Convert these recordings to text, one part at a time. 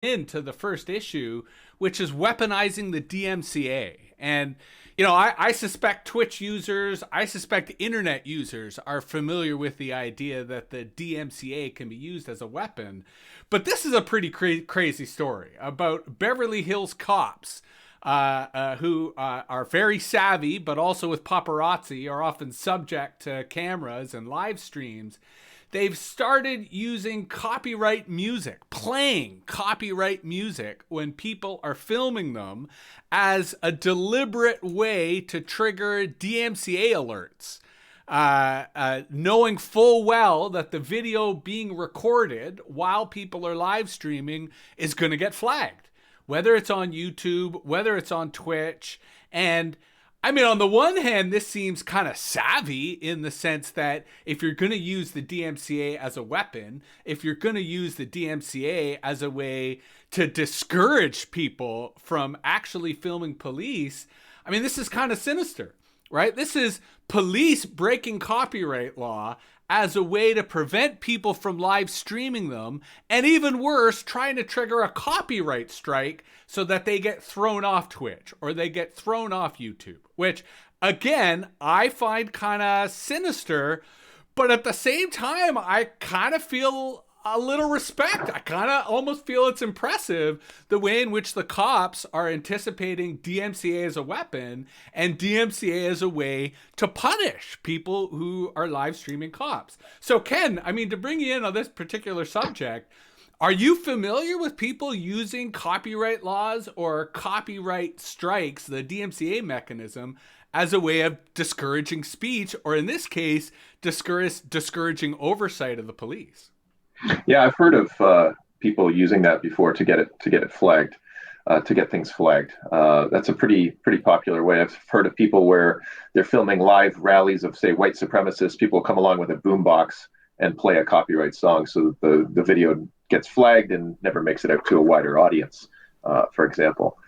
into the first issue, which is weaponizing the DMCA. And, you know, I suspect Twitch users, I suspect internet users are familiar with the idea that the DMCA can be used as a weapon. But this is a pretty crazy story about Beverly Hills cops who are very savvy, but also with paparazzi, are often subject to cameras and live streams. They've started using copyright music, playing copyright music when people are filming them as a deliberate way to trigger DMCA alerts. Knowing full well that the video being recorded while people are live streaming is going to get flagged, whether it's on YouTube, whether it's on Twitch. And I mean, on the one hand, this seems kind of savvy in the sense that if you're going to use the DMCA as a weapon, if you're going to use the DMCA as a way to discourage people from actually filming police, I mean, this is kind of sinister, right? This is police breaking copyright law as a way to prevent people from live streaming them, and even worse, trying to trigger a copyright strike so that they get thrown off Twitch or they get thrown off YouTube, which, again, I find kind of sinister, but at the same time, I kind of feel a little respect. I kind of almost feel it's impressive the way in which the cops are anticipating DMCA as a weapon and DMCA as a way to punish people who are live streaming cops. So Ken, I mean, to bring you in on this particular subject, are you familiar with people using copyright laws or copyright strikes, the DMCA mechanism, as a way of discouraging speech, or in this case, discouraging oversight of the police? Yeah, I've heard of people using that before to get it flagged, to get things flagged. That's a pretty popular way. I've heard of people where they're filming live rallies of, say, white supremacists. People come along with a boombox and play a copyright song, so the video gets flagged and never makes it out to a wider audience, for example.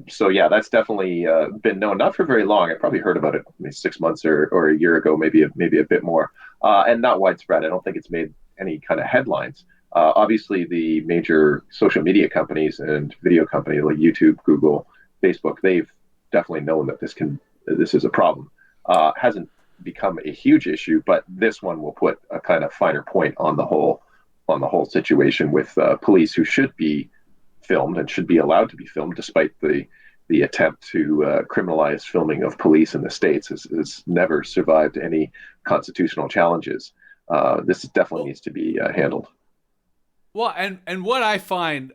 So yeah, that's definitely been known, not for very long. I probably heard about it maybe 6 months or a year ago, maybe a bit more, and not widespread. I don't think it's made any kind of headlines. Obviously, the major social media companies and video companies like YouTube, Google, Facebook, they've definitely known that this is a problem. Hasn't become a huge issue, but this one will put a kind of finer point on the whole situation with police who should be filmed and should be allowed to be filmed, despite the attempt to criminalize filming of police in the States has never survived any constitutional challenges. This definitely needs to be handled. Well, and what I find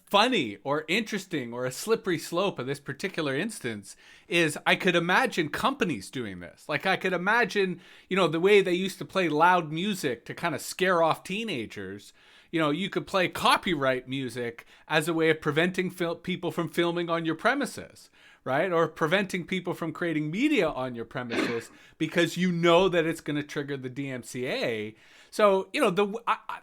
funny or interesting or a slippery slope of this particular instance is I could imagine companies doing this. Like I could imagine, the way they used to play loud music to kind of scare off teenagers. You could play copyright music as a way of preventing people from filming on your premises, right? Or preventing people from creating media on your premises because you know that it's going to trigger the DMCA. So,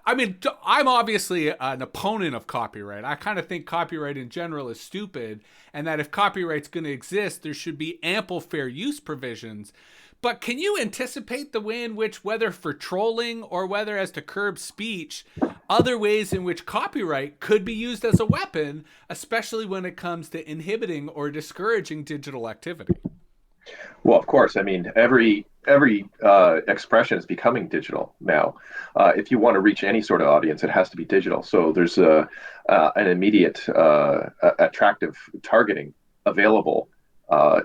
I mean, I'm obviously an opponent of copyright. I kind of think copyright in general is stupid, and that if copyright's going to exist, there should be ample fair use provisions. But can you anticipate the way in which, whether for trolling or whether as to curb speech, other ways in which copyright could be used as a weapon, especially when it comes to inhibiting or discouraging digital activity? Well, of course. I mean, every expression is becoming digital now. If you want to reach any sort of audience, it has to be digital. So there's an immediate attractive targeting available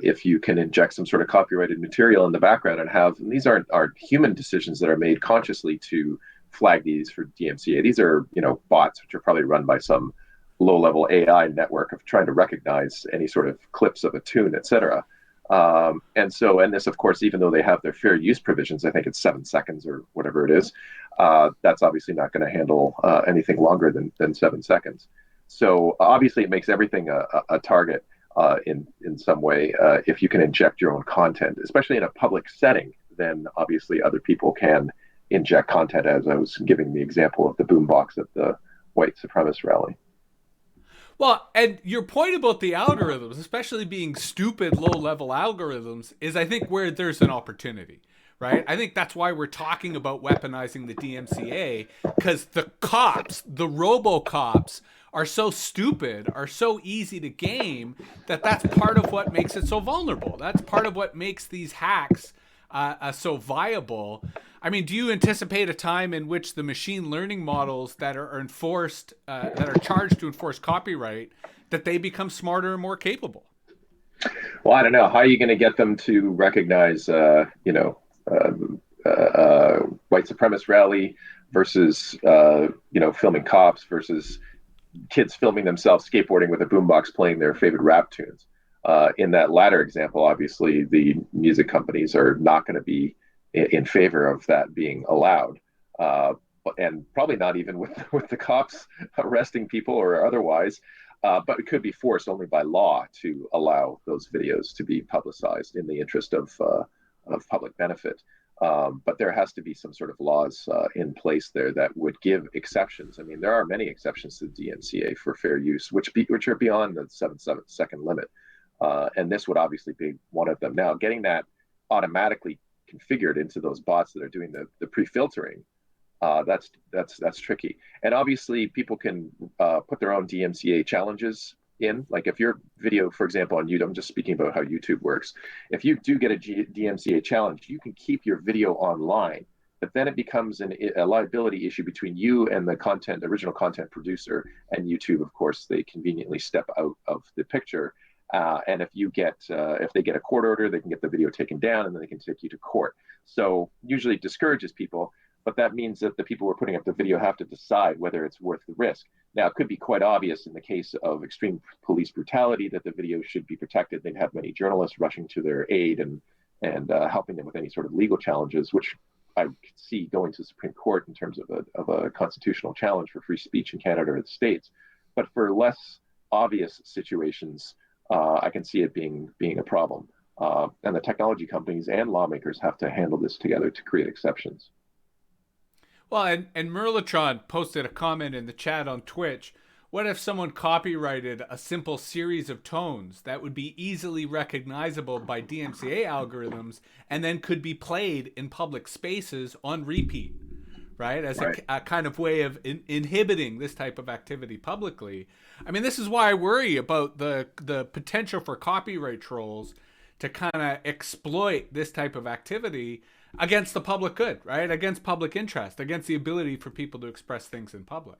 if you can inject some sort of copyrighted material in the background and these aren't human decisions that are made consciously to flag these for DMCA. These are, bots, which are probably run by some low-level AI network of trying to recognize any sort of clips of a tune, etc. And this, of course, even though they have their fair use provisions, I think it's 7 seconds or whatever it is, that's obviously not going to handle anything longer than 7 seconds. So obviously it makes everything a target in some way. If you can inject your own content, especially in a public setting, then obviously other people can inject content, as I was giving the example of the boombox at the white supremacist rally. Well, and your point about the algorithms, especially being stupid low-level algorithms, is I think where there's an opportunity, right? I think that's why we're talking about weaponizing the DMCA, because the cops, the robo-cops, are so stupid, are so easy to game, that that's part of what makes it so vulnerable. That's part of what makes these hacks so viable. I mean, do you anticipate a time in which the machine learning models that are enforced, that are charged to enforce copyright, that they become smarter and more capable? Well, I don't know. How are you going to get them to recognize, white supremacist rally versus, filming cops versus kids filming themselves skateboarding with a boombox playing their favorite rap tunes? In that latter example, obviously, the music companies are not going to be in favor of that being allowed. And probably not even with the cops arresting people or otherwise, but it could be forced only by law to allow those videos to be publicized in the interest of public benefit. But there has to be some sort of laws in place there that would give exceptions. I mean, there are many exceptions to the DMCA for fair use, which are beyond the 7 second limit, and this would obviously be one of them. Now, getting that automatically configured into those bots that are doing the pre-filtering, that's tricky. And obviously, people can put their own DMCA challenges in. Like if your video, for example, on YouTube, I'm just speaking about how YouTube works. If you do get a DMCA challenge, you can keep your video online, but then it becomes a liability issue between you and the original content producer, and YouTube. Of course, they conveniently step out of the picture. And if they get a court order, they can get the video taken down, and then they can take you to court. So usually it discourages people, but that means that the people who are putting up the video have to decide whether it's worth the risk. Now, it could be quite obvious in the case of extreme police brutality that the video should be protected. They'd have many journalists rushing to their aid and helping them with any sort of legal challenges, which I could see going to the Supreme Court in terms of a constitutional challenge for free speech in Canada or the States. But for less obvious situations, I can see it being a problem. And the technology companies and lawmakers have to handle this together to create exceptions. Well, and Merlatron posted a comment in the chat on Twitch. What if someone copyrighted a simple series of tones that would be easily recognizable by DMCA algorithms and then could be played in public spaces on repeat, right? As Right. a kind of way of inhibiting this type of activity publicly. I mean, this is why I worry about the potential for copyright trolls to kind of exploit this type of activity against the public good, right? Against public interest, against the ability for people to express things in public.